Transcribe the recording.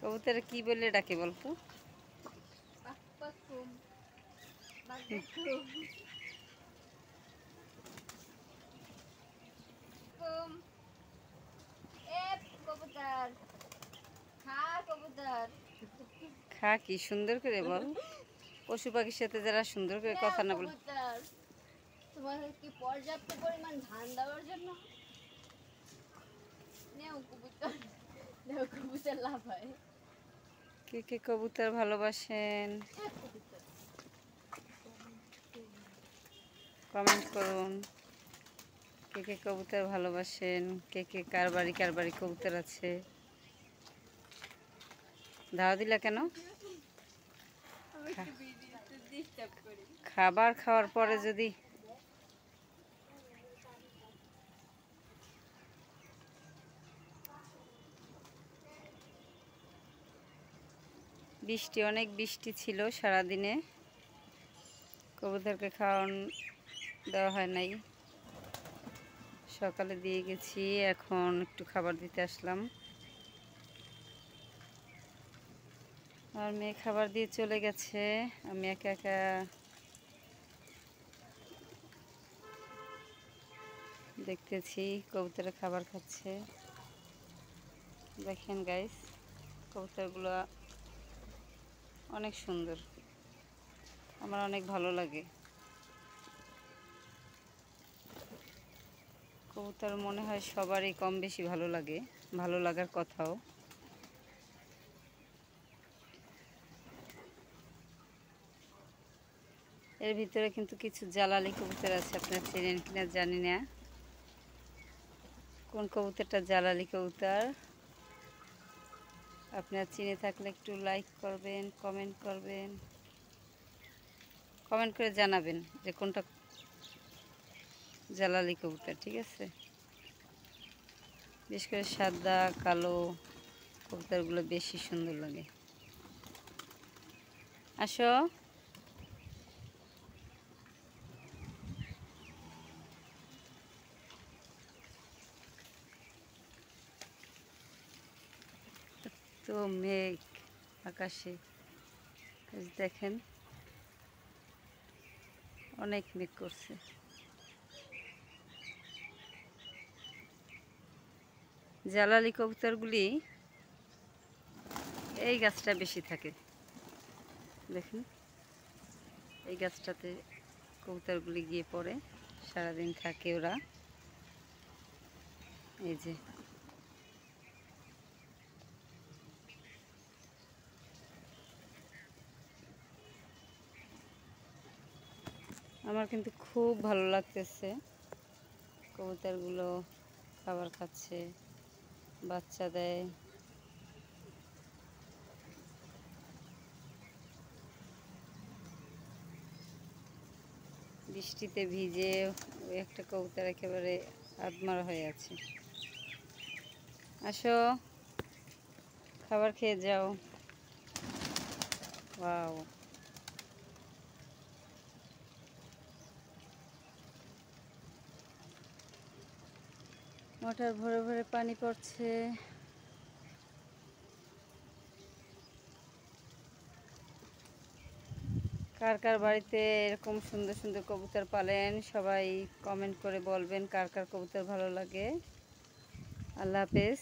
কবুতর কি বলে ডাকে বলতো? খা কি সুন্দর করে বল। পশু পাখির সাথে যারা সুন্দর করে কথা না বলে। তোমাদের কি পর্যাপ্ত পরিমাণ ধান দেওয়ার জন্য? নেও কবুতর, নেও কবুতর লাভ হয়। কে কে কবুতর ভালোবাসেন কমেন্ট করুন। কে কে কবুতর ভালোবাসেন, কে কে কার বাড়ি কবুতর আছে। ধাওয়া দিলা কেন? খাবার খাওয়ার পরে যদি অনেক বৃষ্টি ছিল সারাদিনে, কবুতরকে খাওয়ান দেওয়া হয় নাই। সকালে দিয়ে গেছি, এখন একটু খাবার দিতে আসলাম। আর মেয়ে খাবার দিয়ে চলে গেছে, আমি একা একা দেখতেছি কবুতরে খাবার খাচ্ছে। দেখেন গাইস, কবুতরগুলো অনেক সুন্দর, আমার অনেক ভালো লাগে। কবুতর মনে হয় সবারই কম বেশি ভালো লাগে, ভালো লাগার কথাও। এর ভিতরে কিন্তু কিছু জালালি কবুতর আছে, আপনারা চেনেন কিনা জানি না। কোন কবুতরটা জালালি কবুতর আপনারা চিনে থাকলে একটু লাইক করবেন, কমেন্ট করবেন, কমেন্ট করে জানাবেন যে কোনটা জালালি কবুতর। ঠিক আছে, বিশেষ করে সাদা কালো কবুতরগুলো বেশি সুন্দর লাগে। আসো, তো মেঘ আকাশে দেখেন, অনেক মেঘ করছে। জালালি কবুতরগুলি এই গাছটা বেশি থাকে, দেখেন এই গাছটাতে কবুতরগুলি গিয়ে পড়ে, সারাদিন থাকে ওরা। এই যে আমার কিন্তু খুব ভালো লাগতেছে, কবুতরগুলো খাবার খাচ্ছে, বাচ্চা দেয়। বৃষ্টিতে ভিজে ওই একটা কবুতর একেবারে আধমরা হয়ে আছে। আসো, খাবার খেয়ে যাও। ওয়াও, মোটর ভরে ভরে পানি পড়ছে। কার কার বাড়িতে এরকম সুন্দর সুন্দর কবুতর পালেন, সবাই কমেন্ট করে বলবেন কার কার কবুতর ভালো লাগে। আল্লাহ হাফেজ।